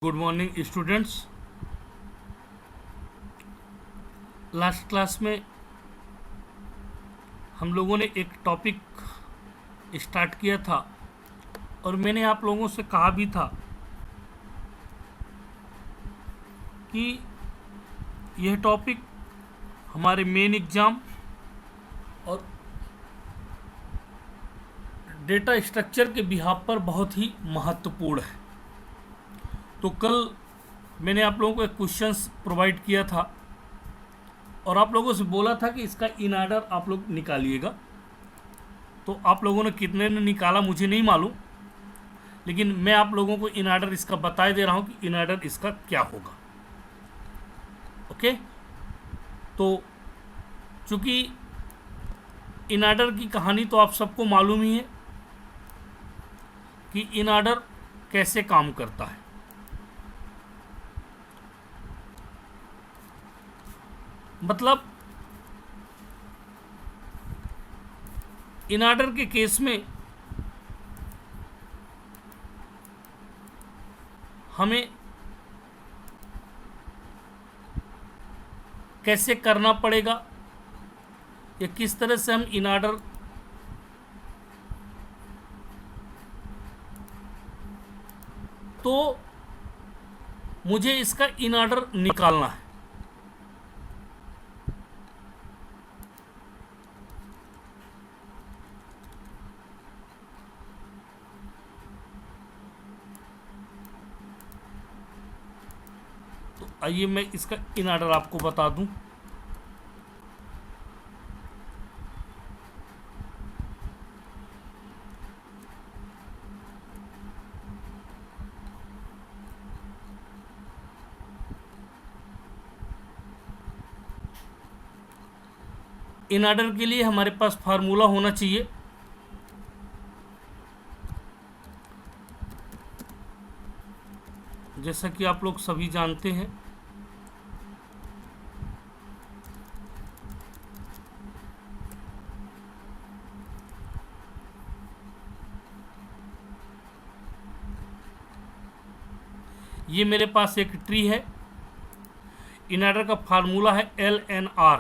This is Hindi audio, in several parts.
Good morning students. Last class में हम लोगों ने एक टॉपिक स्टार्ट किया था और मैंने आप लोगों से कहा भी था कि यह टॉपिक हमारे मेन एग्ज़ाम और डेटा स्ट्रक्चर के बिहाफ पर बहुत ही महत्वपूर्ण है। तो कल मैंने आप लोगों को एक क्वेश्चंस प्रोवाइड किया था और आप लोगों से बोला था कि इसका इन आर्डर आप लोग निकालिएगा। तो आप लोगों ने कितने ने निकाला मुझे नहीं मालूम, लेकिन मैं आप लोगों को इन आर्डर इसका बता दे रहा हूँ कि इन आर्डर इसका क्या होगा। ओके, तो चूँकि इन आर्डर की कहानी तो आप सबको मालूम ही है कि इन आर्डर कैसे काम करता है। मतलब इन आर्डर के केस में हमें कैसे करना पड़ेगा या किस तरह से हम इन आर्डर तो मुझे इसका इन आर्डर निकालना है। तो आइए मैं इसका इन आर्डर आपको बता दूं। इन आर्डर के लिए हमारे पास फार्मूला होना चाहिए। जैसा कि आप लोग सभी जानते हैं, ये मेरे पास एक ट्री है। इन आर्डर का फार्मूला है LNR,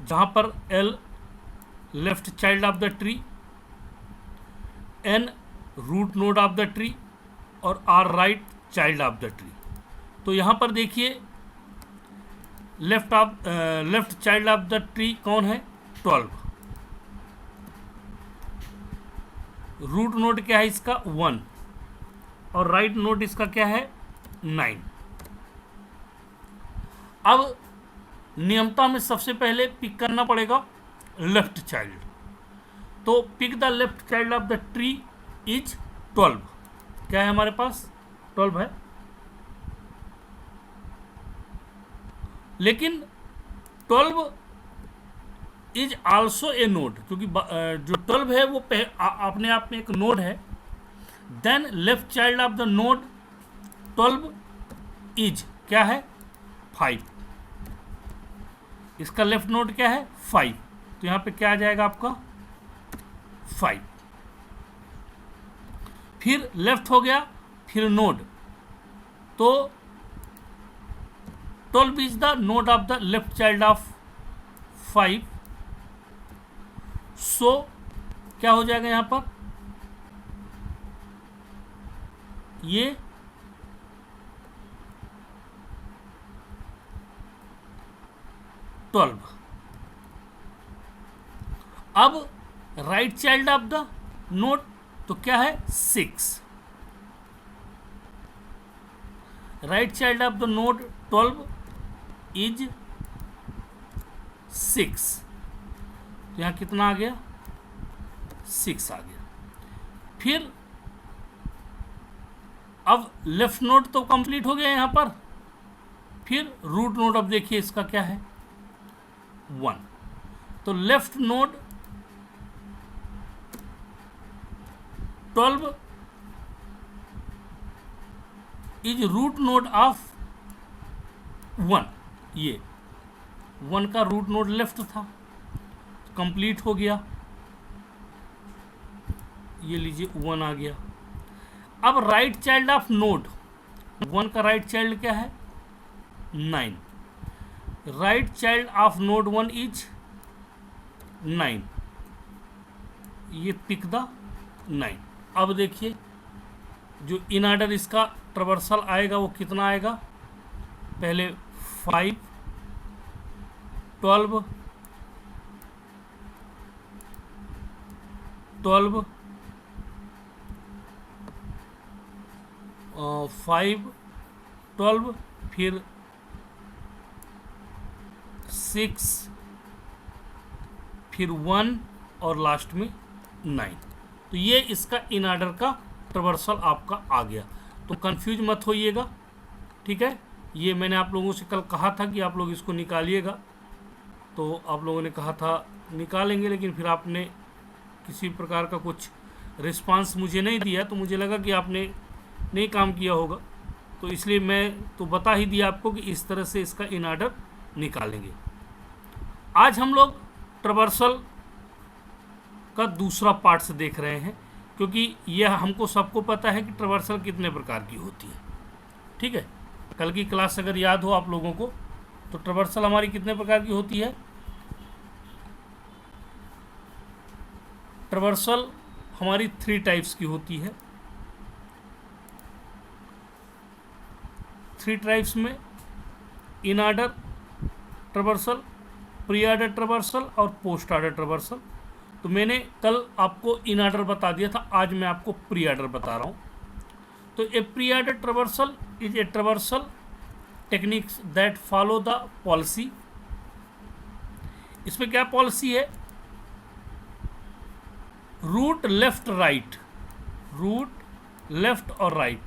जहाँ पर L left child of the tree, N root node of the tree और R right child of the tree. तो यहाँ पर देखिए left child of the tree कौन है? 12। रूट नोड क्या है इसका? 1 और राइट नोड इसका क्या है? 9। अब नियमता में सबसे पहले पिक करना पड़ेगा लेफ्ट चाइल्ड। तो pick the left child of the tree is 12। क्या है हमारे पास? 12 है। लेकिन 12 इज आल्सो ए नोड, क्योंकि जो 12 है वो अपने आप में एक नोड है। Then left child of the node 12 is क्या है? 5। इसका लेफ्ट नोड क्या है? 5। तो यहाँ पे क्या आ जाएगा आपका? 5। फिर लेफ्ट हो गया, फिर नोड। तो 12 is the node of the left child of 5। सो क्या हो जाएगा यहाँ पर? ये अब right child of the node तो क्या है? 6। Right child of the node 12 is 6। तो यहाँ कितना आ गया? 6 आ गया। फिर अब लेफ्ट नोड तो कंप्लीट हो गया यहाँ पर। फिर रूट नोड अब देखिए इसका क्या है? 1। तो left node 12 is root node of 1। ये 1 का रूट नोड लेफ्ट था, कंप्लीट हो गया। ये लीजिए 1 आ गया। अब राइट चाइल्ड ऑफ नोड 1 का राइट चाइल्ड क्या है 9, right child of node 1 is 9, ये पिक द 9। अब देखिए जो इन ऑर्डर इसका ट्रावर्सल आएगा वो कितना आएगा, पहले 5, 12, 12, 5, 12, फिर 6, फिर 1 और लास्ट में 9। तो ये इसका इन ऑर्डर का ट्रावर्सल आपका आ गया। तो कंफ्यूज मत होइएगा, ठीक है। ये मैंने आप लोगों से कल कहा था कि आप लोग इसको निकालिएगा, तो आप लोगों ने कहा था निकालेंगे, लेकिन फिर आपने किसी प्रकार का कुछ रिस्पांस मुझे नहीं दिया, तो मुझे लगा कि आपने नहीं काम किया होगा, तो इसलिए मैं तो बता ही दिया आपको कि इस तरह से इसका इन ऑर्डर निकालेंगे। आज हम लोग ट्रावर्सल का दूसरा पार्ट से देख रहे हैं, क्योंकि यह हमको सबको पता है कि ट्रावर्सल कितने प्रकार की होती है, ठीक है। कल की क्लास अगर याद हो आप लोगों को, तो ट्रावर्सल हमारी कितने प्रकार की होती है। ट्रावर्सल हमारी 3 टाइप्स की होती है। 3 टाइप्स में in order traversal, pre order traversal और पोस्ट ऑर्डर ट्रावर्सल। तो मैंने कल आपको इन ऑर्डर बता दिया था, आज मैं आपको प्री ऑर्डर बता रहा हूँ। तो a pre order traversal is a traversal techniques that follow the policy. इसमें क्या पॉलिसी है, root left right, root left और राइट।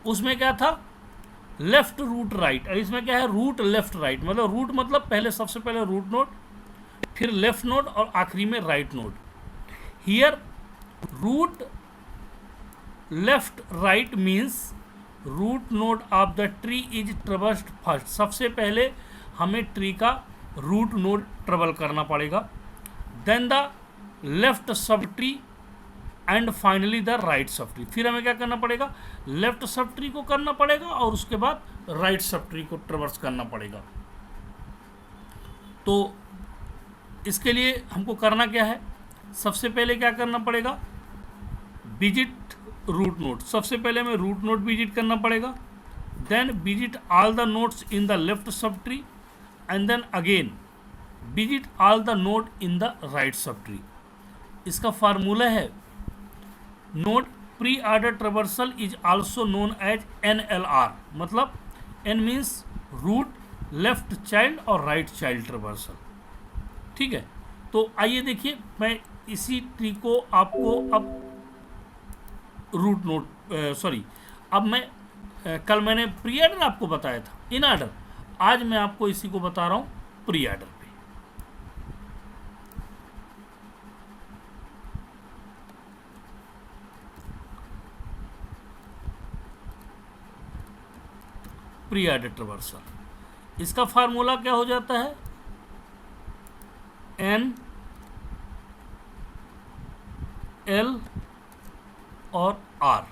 उसमें क्या था लेफ्ट रूट राइट, और इसमें क्या है रूट लेफ्ट राइट। मतलब रूट मतलब पहले सबसे पहले रूट नोड, फिर लेफ्ट नोड और आखिरी में right node. Here root left right means root node of the tree is traversed first. सबसे पहले हमें ट्री का रूट नोड ट्रेवल करना पड़ेगा, then the left subtree and finally the right subtree. फिर हमें क्या करना पड़ेगा, लेफ्ट सब ट्री को करना पड़ेगा और उसके बाद राइट सब ट्री को ट्रेवर्स करना पड़ेगा। तो इसके लिए हमको करना क्या है, सबसे पहले क्या करना पड़ेगा, विजिट रूट नोड। सबसे पहले हमें रूट नोड विजिट करना पड़ेगा, then visit all the nodes in the left subtree and then again visit all the node in the right subtree. इसका फार्मूला है node pre order traversal is also known as NLR। मतलब N means root left child और राइट चाइल्ड ट्रावर्सल, ठीक है। तो आइए देखिए, मैं इसी ट्री को आपको अब रूट नोड अब मैं कल मैंने प्री ऑर्डर आपको बताया था इन ऑर्डर, आज मैं आपको इसी को बता रहा हूँ प्री ऑर्डर पे। प्री ऑर्डर ट्रावर्सल, इसका फार्मूला क्या हो जाता है, N L और R।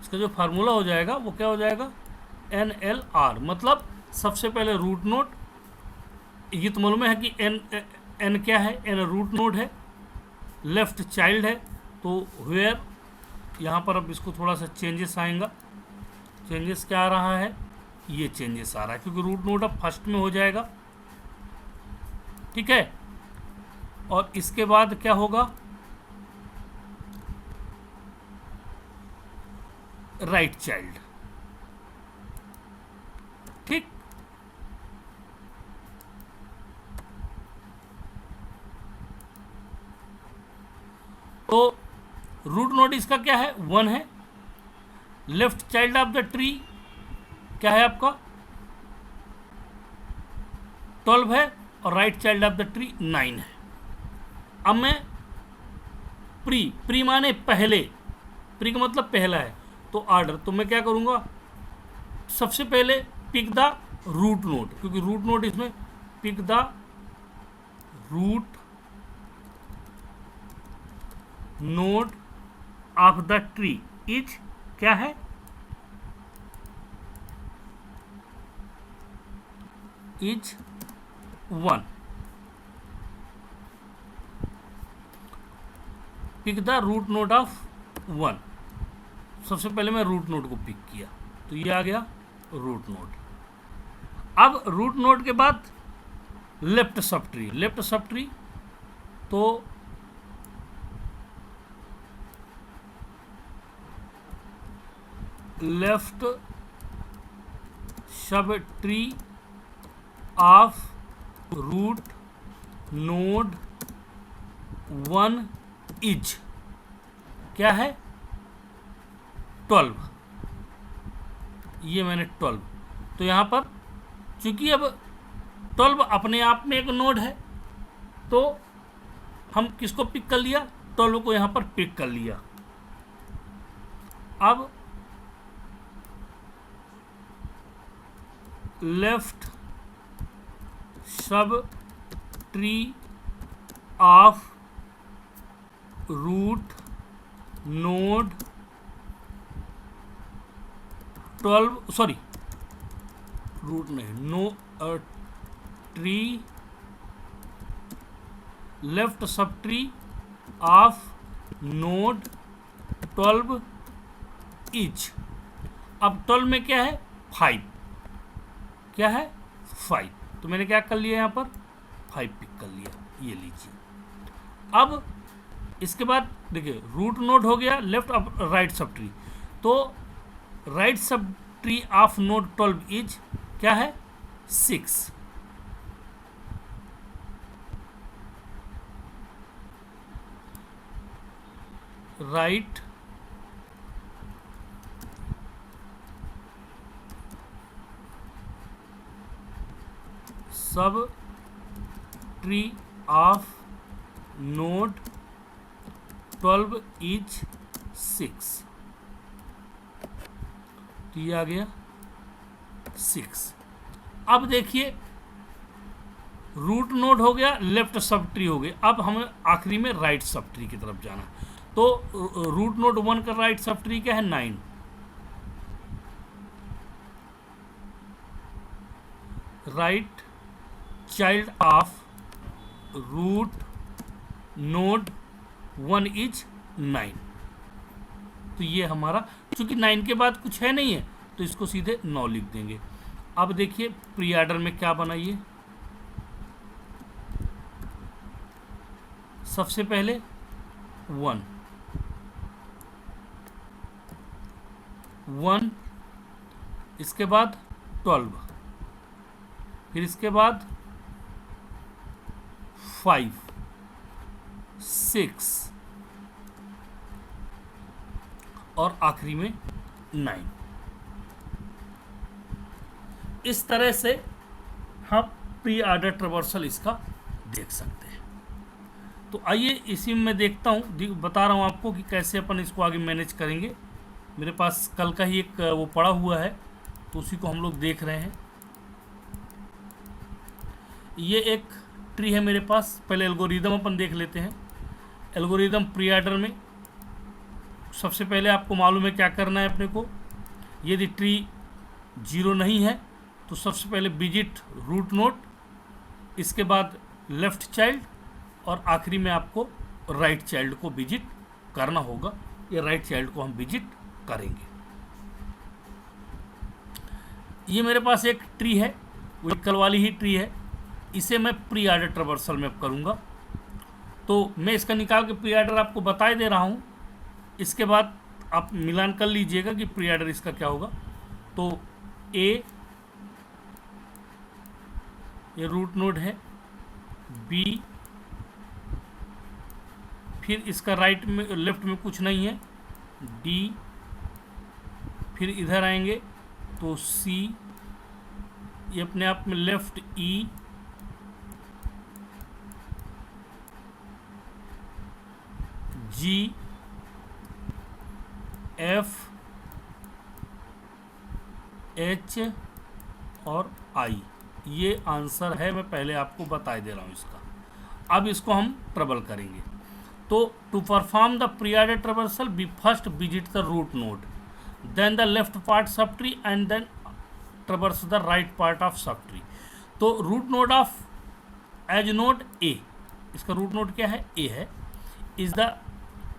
इसका जो फार्मूला हो जाएगा वो क्या हो जाएगा, NLR। मतलब सबसे पहले रूट नोड, ये तो मालूम है कि N क्या है, N रूट नोड है, लेफ्ट चाइल्ड है। तो वेयर यहाँ पर अब इसको थोड़ा सा चेंजेस आएगा। चेंजेस क्या आ रहा है, ये चेंजेस आ रहा है क्योंकि रूट नोड अब फर्स्ट में हो जाएगा, ठीक है। और इसके बाद क्या होगा, राइट चाइल्ड, ठीक। तो रूट नोड इसका क्या है, 1 है। Left child of the tree क्या है आपका 12 है, और right child of the tree 9 है। अब मैं प्री माने पहले, प्री का मतलब पहला है, तो ऑर्डर, तो मैं क्या करूंगा, सबसे पहले पिक द रूट नोड, क्योंकि रूट नोड इसमें pick the root node of the tree is क्या है is 1. Pick the root node of 1. सबसे पहले मैं रूट नोड को पिक किया, तो ये आ गया रूट नोड. अब रूट नोड के बाद लेफ्ट सब ट्री, तो left subtree of root node 1 is क्या है 12. ये मैंने 12, तो यहाँ पर चूंकि अब 12 अपने आप में एक नोड है, तो हम किसको पिक कर लिया, 12 को यहाँ पर पिक कर लिया. अब left subtree of root node 12, sorry root नहीं, no tree, left subtree of node 12 is. अब 12 में क्या है 5, क्या है 5, तो मैंने क्या कर लिया यहाँ पर 5 पिक कर लिया. ये लीजिए. अब इसके बाद देखिए रूट नोड हो गया, लेफ्ट राइट सब ट्री, तो right subtree of node 12 is क्या है 6. Right subtree of node 12 is 6. तो ये आ गया 6. अब देखिए रूट नोड हो गया, लेफ्ट सब ट्री हो गया. अब हमें आखिरी में राइट सब ट्री की तरफ जाना. तो रूट नोड 1 का राइट सब ट्री क्या है 9. Right child of root node 1 is 9. तो ये हमारा, चूंकि 9 के बाद कुछ है नहीं है, तो इसको सीधे 9 लिख देंगे. अब देखिए प्री ऑर्डर में क्या बनाइए. सबसे पहले 1, इसके बाद 12, फिर इसके बाद 5, 6 और आखिरी में 9. इस तरह से हम प्री ऑर्डर ट्रावर्सल इसका देख सकते हैं. तो आइए इसी में मैं देखता हूँ, बता रहा हूँ आपको कि कैसे अपन इसको आगे मैनेज करेंगे. मेरे पास कल का ही एक वो पड़ा हुआ है, तो उसी को हम लोग देख रहे हैं. ये एक ट्री है मेरे पास. पहले एल्गोरिदम अपन देख लेते हैं. एल्गोरिदम प्री ऑर्डर में सबसे पहले आपको मालूम है क्या करना है अपने को. यदि ट्री 0 नहीं है तो सबसे पहले विजिट रूट नोड, इसके बाद लेफ्ट चाइल्ड और आखिरी में आपको राइट चाइल्ड को विजिट करना होगा. या राइट चाइल्ड को हम विजिट करेंगे. ये मेरे पास एक ट्री है, वो कल वाली ही ट्री है. इसे मैं प्री ऑर्डर ट्रावर्सल में करूँगा. तो मैं इसका निकाल के प्री ऑर्डर आपको बता दे रहा हूँ. इसके बाद आप मिलान कर लीजिएगा कि प्री ऑर्डर इसका क्या होगा. तो ए ये रूट नोड है, बी, फिर इसका राइट में लेफ्ट में कुछ नहीं है, डी, फिर इधर आएंगे तो सी, ये अपने आप में लेफ्ट ई, जी, एफ, एच और आई. ये आंसर है, मैं पहले आपको बता दे रहा हूँ इसका. अब इसको हम ट्रबल करेंगे. तो to perform the pre order traversal be first visit the root node, then the left part subtree and then traverse the right part of subtree. तो root node of edge node A, इसका रूट नोड क्या है, ए है, is the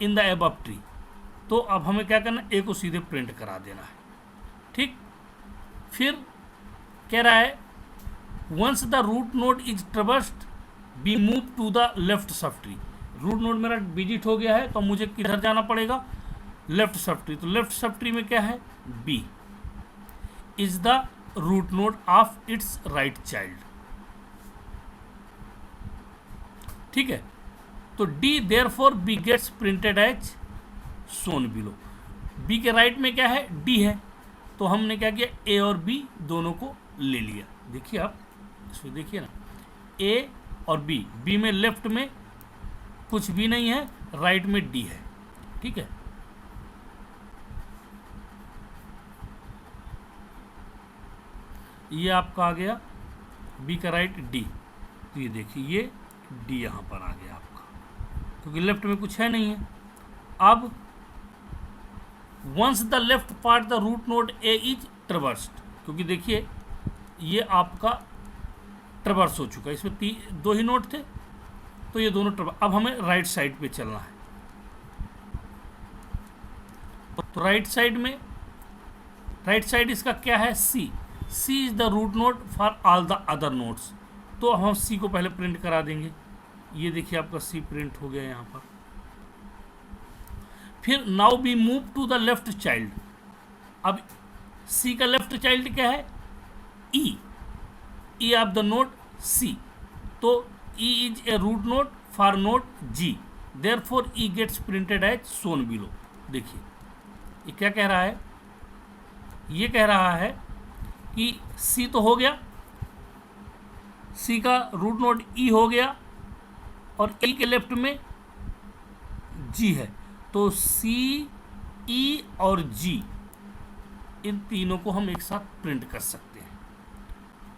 in the above tree. तो अब हमें क्या करना है, ए को सीधे प्रिंट करा देना है। ठीक, फिर कह रहा है once the root node is traversed we move to the left subtree. Root node मेरा विजिट हो गया है तो मुझे किधर जाना पड़ेगा, लेफ्ट सब ट्री। तो लेफ्ट सब ट्री में क्या है, B is the root node of its right child. ठीक है, तो D therefore B gets printed as shown below. B के राइट में क्या है, डी है, तो हमने क्या किया, ए और बी दोनों को ले लिया। देखिए आप इसमें देखिए ना, ए और बी, बी में लेफ्ट में कुछ भी नहीं है, राइट में डी है। ठीक है, ये आपका आ गया बी का राइट डी। तो ये देखिए ये डी यहाँ पर आ गया आपका, क्योंकि लेफ्ट में कुछ है नहीं है। अब once the left part the root node A is traversed, क्योंकि देखिए ये आपका ट्रेवर्स हो चुका है, इसमें दो ही नोड थे तो ये दोनों ट्रेवर्स। अब हमें राइट साइड पे चलना है, तो राइट साइड में, राइट साइड इसका क्या है, C. C is the root node for all the other nodes. तो हम सी को पहले प्रिंट करा देंगे। ये देखिए आपका सी प्रिंट हो गया यहाँ पर। फिर now we move to the left child. अब सी का लेफ्ट चाइल्ड क्या है, E, E of the node C. तो E is a root node for node G, therefore E gets printed as shown below. देखिए ये क्या कह रहा है, ये कह रहा है कि सी तो हो गया, सी का रूट नोड ई हो गया और ई के लेफ्ट में जी है, तो सी, ई और जी इन तीनों को हम एक साथ प्रिंट कर सकते हैं।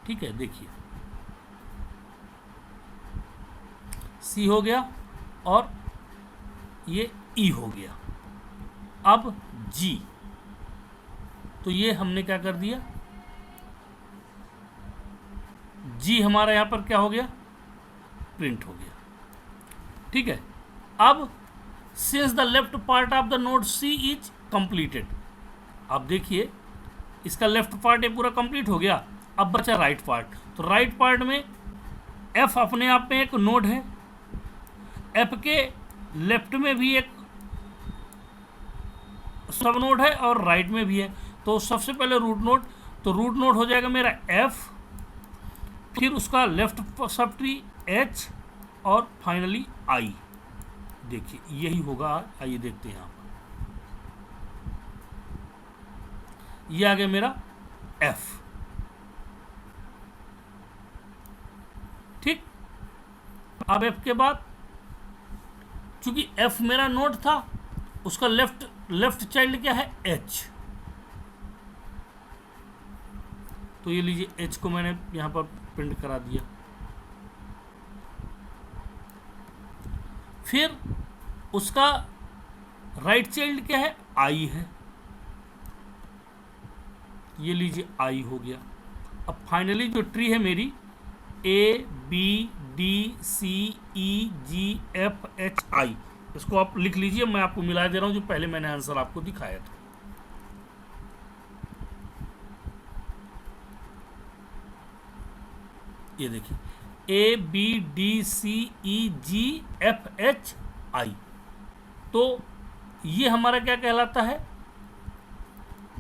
ठीक है, देखिए सी हो गया और ये ई हो गया। अब जी, तो ये हमने क्या कर दिया, जी हमारा यहां पर क्या हो गया, प्रिंट हो गया। ठीक है, अब since the left part of the node C is completed, अब देखिए इसका लेफ्ट पार्ट ये पूरा कंप्लीट हो गया, अब बचा राइट पार्ट। तो राइट पार्ट में एफ अपने आप में एक नोड है, एफ के लेफ्ट में भी एक सब नोड है और राइट में भी है। तो सबसे पहले रूट नोड, तो रूट नोड हो जाएगा मेरा एफ, फिर उसका लेफ्ट सब ट्री एच और फाइनली आई। देखिए यही होगा, आइए देखते हैं यहाँ पर, ये आ गया मेरा एफ। ठीक, अब एफ के बाद चूंकि एफ मेरा नोड था, उसका लेफ्ट चाइल्ड क्या है, एच। तो ये लीजिए एच को मैंने यहां पर प्रिंट करा दिया। फिर उसका राइट चाइल्ड क्या है, आई है, ये लीजिए आई हो गया। अब फाइनली जो ट्री है मेरी A B D C E G F H I, इसको आप लिख लीजिए, मैं आपको मिला दे रहा हूं जो पहले मैंने आंसर आपको दिखाया था। ये देखिए A B D C E G F H I. तो ये हमारा क्या कहलाता है,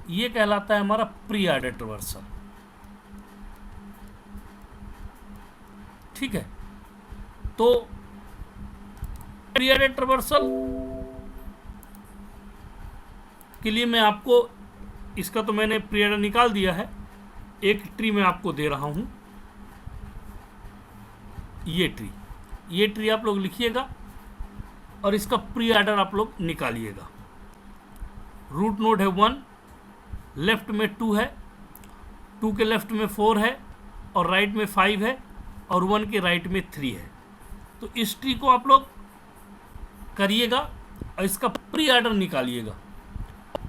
ये कहलाता है हमारा प्री ऑर्डर ट्रावर्सल। ठीक है, तो प्री ऑर्डर ट्रावर्सल के लिए मैं आपको, इसका तो मैंने प्री ऑर्डर निकाल दिया है, एक ट्री मैं आपको दे रहा हूं, ये ट्री आप लोग लिखिएगा और इसका प्री ऑर्डर आप लोग निकालिएगा। रूट नोड है 1, लेफ्ट में 2 है, 2 के लेफ्ट में 4 है और राइट में 5 है और 1 के राइट में 3 है। तो इस ट्री को आप लोग करिएगा और इसका प्री ऑर्डर निकालिएगा,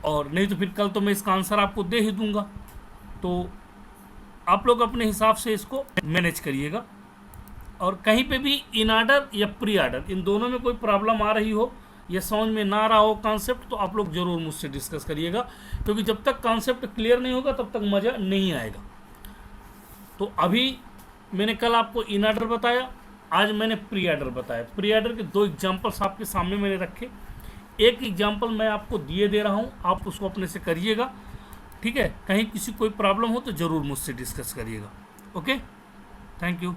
और नहीं तो फिर कल तो मैं इसका आंसर आपको दे ही दूंगा। तो आप लोग अपने हिसाब से इसको मैनेज करिएगा। और कहीं पे भी इन ऑर्डर या प्री ऑर्डर इन दोनों में कोई प्रॉब्लम आ रही हो या समझ में ना आ रहा हो कॉन्सेप्ट, तो आप लोग ज़रूर मुझसे डिस्कस करिएगा, क्योंकि जब तक कॉन्सेप्ट क्लियर नहीं होगा तब तक मज़ा नहीं आएगा। तो अभी मैंने कल आपको इन ऑर्डर बताया, आज मैंने प्री ऑर्डर बताया। प्री ऑर्डर के 2 एग्जाम्पल्स आपके सामने मैंने रखे। एक एग्जाम्पल मैं आपको दे रहा हूँ, आप उसको अपने से करिएगा, ठीक है। कहीं किसी कोई प्रॉब्लम हो तो ज़रूर मुझसे डिस्कस करिएगा। Okay, thank you.